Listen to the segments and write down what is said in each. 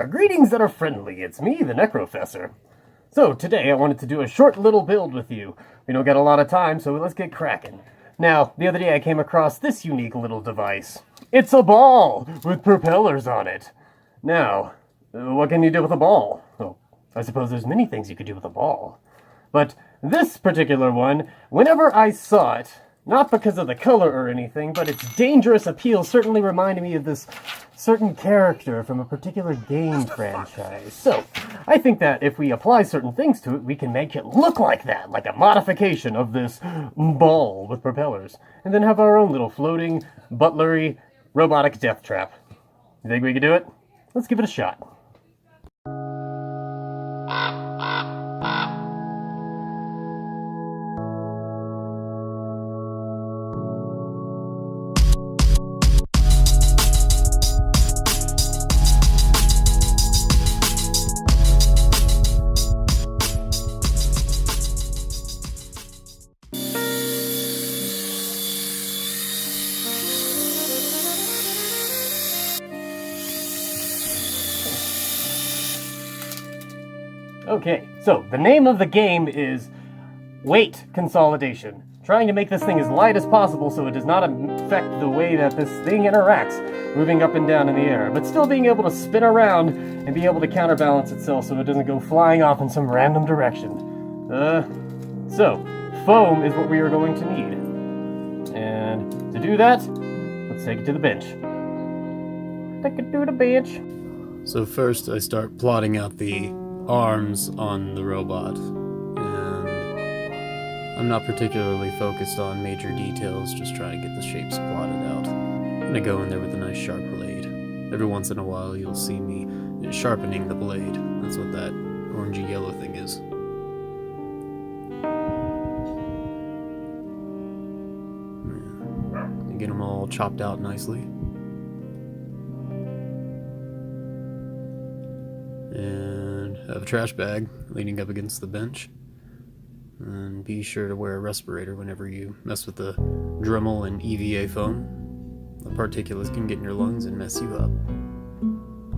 greetings that are friendly. It's me, the Necrofessor. So, today I wanted to do a short little build with you. We don't got a lot of time, so let's get cracking. Now, the other day I came across this unique little device. It's a ball with propellers on it. Now, what can you do with a ball? Well, I suppose there's many things you could do with a ball. But this particular one, whenever I saw it, not because of the color or anything, but its dangerous appeal certainly reminded me of this certain character from a particular game franchise. So, I think that if we apply certain things to it, we can make it look like that, like a modification of this ball with propellers, and then have our own little floating, butlery, robotic death trap. You think we can do it? Let's give it a shot. Okay, so the name of the game is Weight Consolidation. Trying to make this thing as light as possible so it does not affect the way that this thing interacts, moving up and down in the air, but still being able to spin around and be able to counterbalance itself so it doesn't go flying off in some random direction. So, foam is what we are going to need. And to do that, let's take it to the bench. Take it to the bench. So first I start plotting out the arms on the robot, and I'm not particularly focused on major details, just trying to get the shapes plotted out. I'm gonna go in there with a nice sharp blade. Every once in a while you'll see me sharpening the blade. That's what that orangey yellow thing is. Yeah. Get them all chopped out nicely. And have a trash bag leaning up against the bench. And be sure to wear a respirator whenever you mess with the Dremel and EVA foam. The particulates can get in your lungs and mess you up.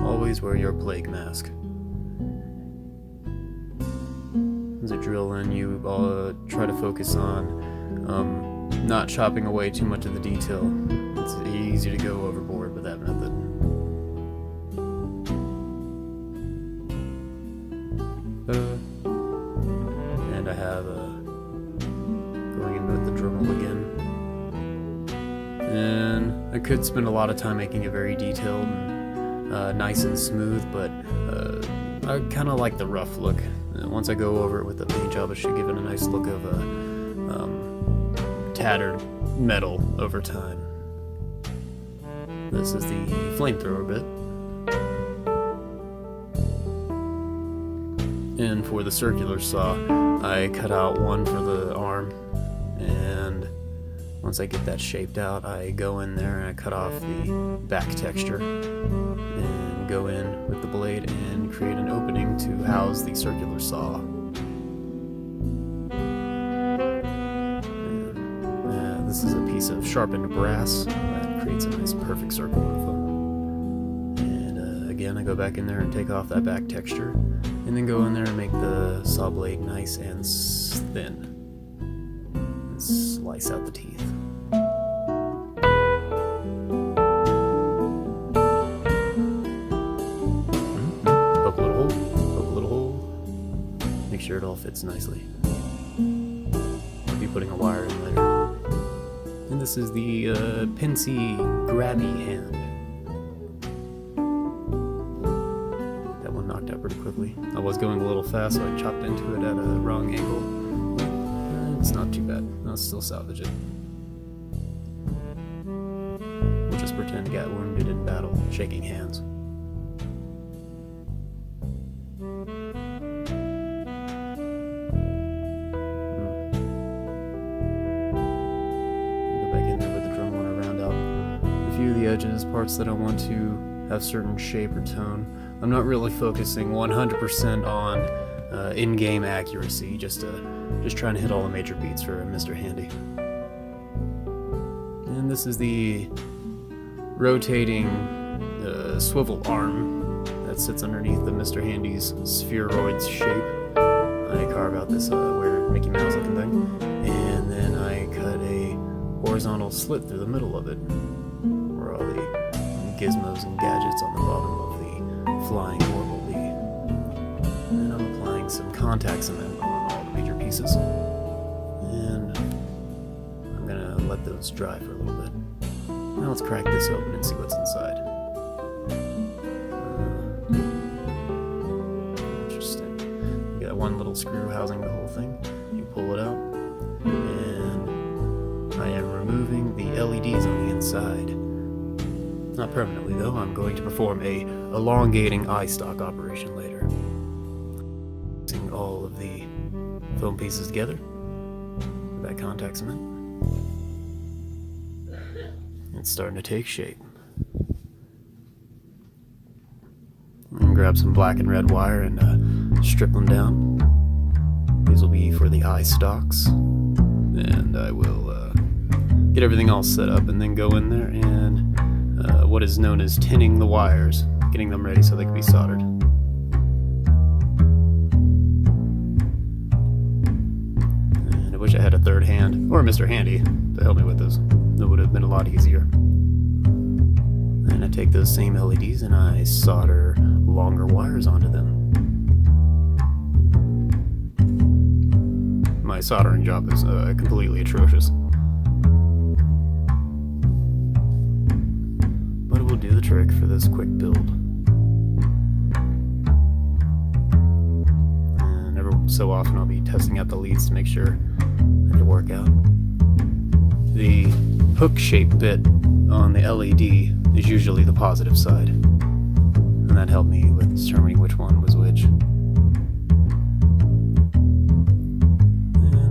Always wear your plague mask. As I drill in, you try to focus on not chopping away too much of the detail. It's easy to go overboard with that method. And I have going in with the Dremel again. And I could spend a lot of time making it very detailed and nice and smooth, but I kind of like the rough look. Once I go over it with the paint job, it should give it a nice look of tattered metal over time. This is the Flamethrower bit. And for the circular saw, I cut out one for the arm, and once I get that shaped out, I go in there and I cut off the back texture and go in with the blade and create an opening to house the circular saw. And, this is a piece of sharpened brass that creates a nice perfect circle with them. And again, I go back in there and take off that back texture, and then go in there and make the saw blade nice and thin. And slice out the teeth. Poke a little hole, poke a little hole. Make sure it all fits nicely. I'll be putting a wire in later. And this is the Pincy Grabby hand. Pretty quickly. I was going a little fast, so I chopped into it at a wrong angle. It's not too bad. I'll still salvage it. We'll just pretend got wounded in battle, shaking hands. Go back in there with the Dremel and I round out a few of the edges, parts that I want to have certain shape or tone. I'm not really focusing 100% on in-game accuracy, just trying to hit all the major beats for Mr. Handy. And this is the rotating Swivel Arm that sits underneath the Mr. Handy's spheroid's shape. I carve out this weird Mickey Mouse looking thing, and then I cut a horizontal slit through the middle of it, where all the gizmos and gadgets on the bottom of the flying orb will be. And I'm applying some contact cement on all the major pieces, and I'm gonna let those dry for a little bit. Now let's crack this open and see what's inside. Interesting. You got one little screw housing the whole thing. You pull it out, and I am removing the LEDs on the inside. Not permanently though, I'm going to perform a elongating eye stock operation later. Mixing all of the foam pieces together with that contact cement. It's starting to take shape. I'm gonna grab some black and red wire and strip them down. These will be for the eye stalks, and I will get everything all set up and then go in there and what is known as tinning the wires, getting them ready so they can be soldered. And I wish I had a third hand, or Mr. Handy, to help me with this. That would have been a lot easier. And I take those same LEDs and I solder longer wires onto them. My soldering job is completely atrocious. But it will do the trick for this quick build. And every so often I'll be testing out the leads to make sure that they work out. The hook-shaped bit on the LED is usually the positive side, and that helped me with determining which one was which. And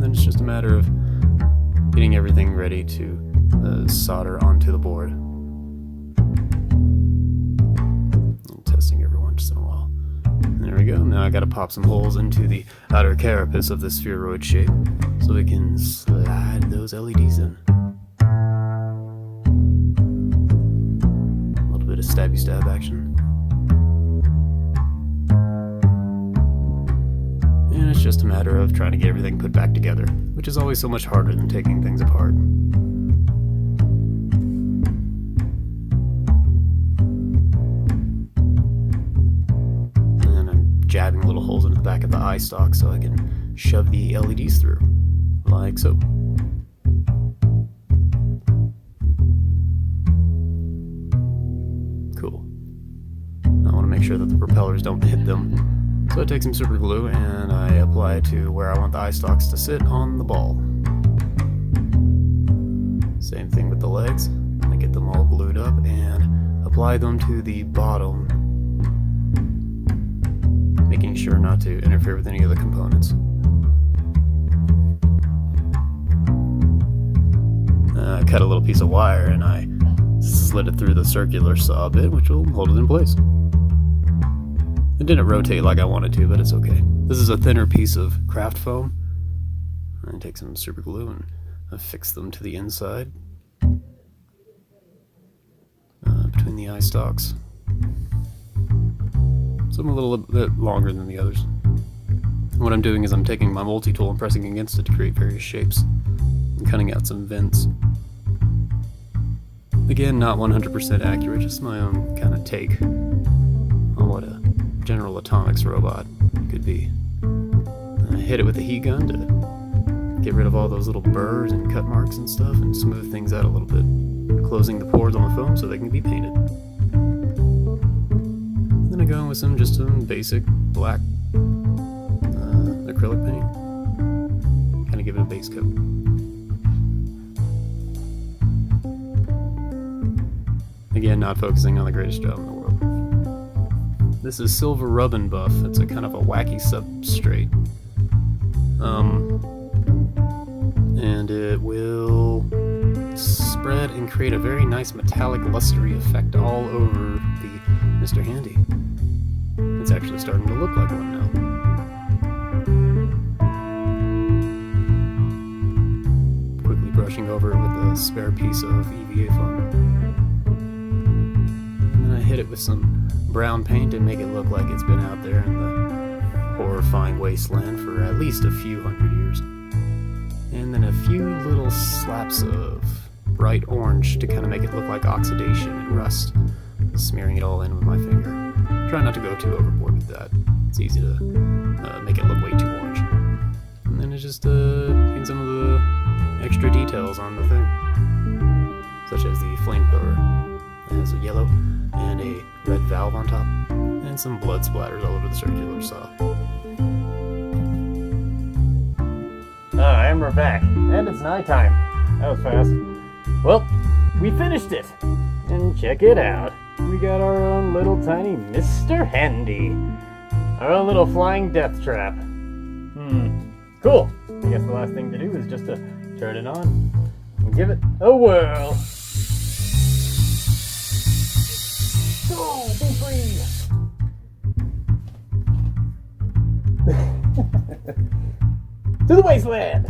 then it's just a matter of getting everything ready to solder onto the board. And testing every once in a while. And there we go. Now I gotta pop some holes into the outer carapace of the spheroid shape so we can slide those LEDs in. Stabby stab action. And it's just a matter of trying to get everything put back together, which is always so much harder than taking things apart. And I'm jabbing little holes into the back of the eye stalk so I can shove the LEDs through, like so. Cool. I want to make sure that the propellers don't hit them. So I take some super glue and I apply it to where I want the eye stalks to sit on the ball. Same thing with the legs. I get them all glued up and apply them to the bottom, making sure not to interfere with any of the components. I cut a little piece of wire and I slid it through the circular saw bit, which will hold it in place. It didn't rotate like I wanted to, but it's okay. This is a thinner piece of craft foam. I take some super glue and affix them to the inside between the eye stalks. Some a little bit longer than the others. And what I'm doing is I'm taking my multi-tool and pressing against it to create various shapes and cutting out some vents. Again, not 100% accurate, just my own kind of take on what a General Atomics robot could be. I hit it with a heat gun to get rid of all those little burrs and cut marks and stuff and smooth things out a little bit, closing the pores on the foam so they can be painted. Then I go in with some basic black acrylic paint, kind of give it a base coat. Again, not focusing on the greatest job in the world. This is Silver Rub and Buff. It's a kind of a wacky substrate. And it will spread and create a very nice metallic lustery effect all over the Mr. Handy. It's actually starting to look like one now. Quickly brushing over it with a spare piece of EVA foam. Hit it with some brown paint and make it look like it's been out there in the horrifying wasteland for at least a few hundred years. And then a few little slaps of bright orange to kind of make it look like oxidation and rust, smearing it all in with my finger. Try not to go too overboard with that. It's easy to make it look way too orange. And then it's just paint some of the extra details on the thing, such as the flamethrower. It has a yellow and a red valve on top, and some blood splatters all over the circular saw. And we're back, and it's nighttime. That was fast. Well, we finished it, and check it out. We got our own little tiny Mr. Handy. Our own little flying death trap. Cool. I guess the last thing to do is just to turn it on and give it a whirl. Go, be free! To the wasteland!